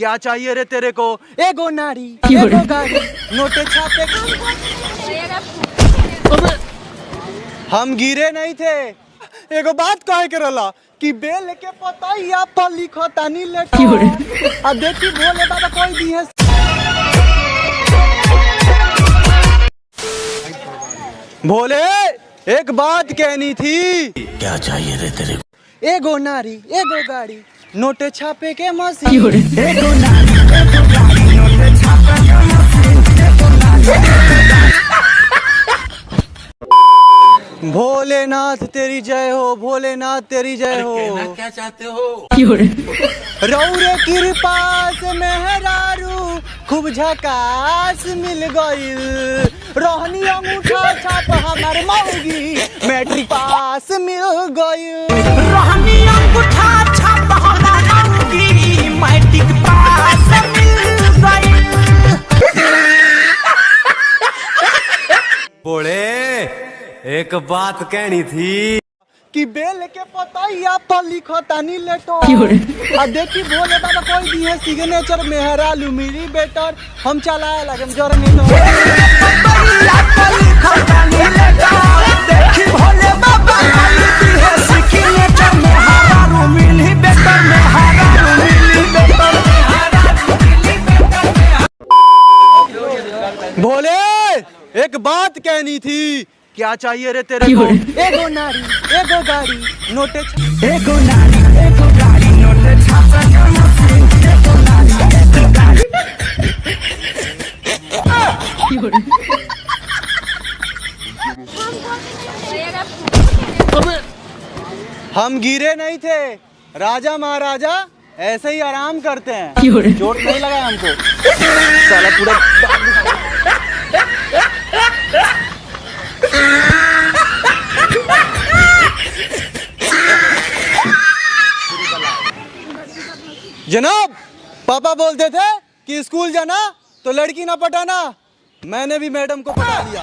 क्या चाहिए रे तेरे को? एगो नारी, एगो गाड़ी, नोटे छापे। हम गिरे नहीं थे। एगो बात कहे के रहला कि बेल के पतैया पर लिखो तानी लेटो। अब देखी भोले बाबा कोई दी है। भोले एक बात कहनी थी। क्या चाहिए रे तेरे को? एगो नारी, एगो गाड़ी, नोटे छापे के मशीन। एगो नारी, एगो गाड़ी, नोटे छापे के मशीन। भोलेनाथ तेरी जय हो, भोलेनाथ तेरी जय हो। क्या चाहते हो? रौरे कृपा से मेहरारू खूब झकास मिल गईल। रोहनी अंगूठा छाप हमार मौगी मैट्रिक पास मिल गईल। रोहनी अंगूठा छाप हमार मौगी मैट्रिक पास मिल गईल। बोले एक बात कहनी थी कि बेल के पतैया पर लिखो तानी लेटो। अब देखी भोले बाबा कोई दी है सिग्नेचर मेहरालू मिली बेटर। हम चलाए लगे जोर नहीं तो। पतैया पर लिखो तानी लेटो। देखी भोले बाबा कोई दी है सिग्नेचर मेहरालू मिली बेटर, मेहरालू मिली बेटर, मेहरालू मिली बेटर। भोले एक बात कहनी थी। क्या चाहिए रे तेरे को? एगो नारी, एगो गाड़ी, नोटे। एगो नारी, एगो गाड़ी, नोटे छापे के मशीन। एगो नारी, एगो गाड़ी। हम गिरे नहीं थे। राजा महाराजा ऐसे ही आराम करते हैं। चोट नहीं लगा हमको। साला पूरा जनाब, पापा बोलते थे कि स्कूल जाना तो लड़की ना पटाना। मैंने भी मैडम को पटा लिया।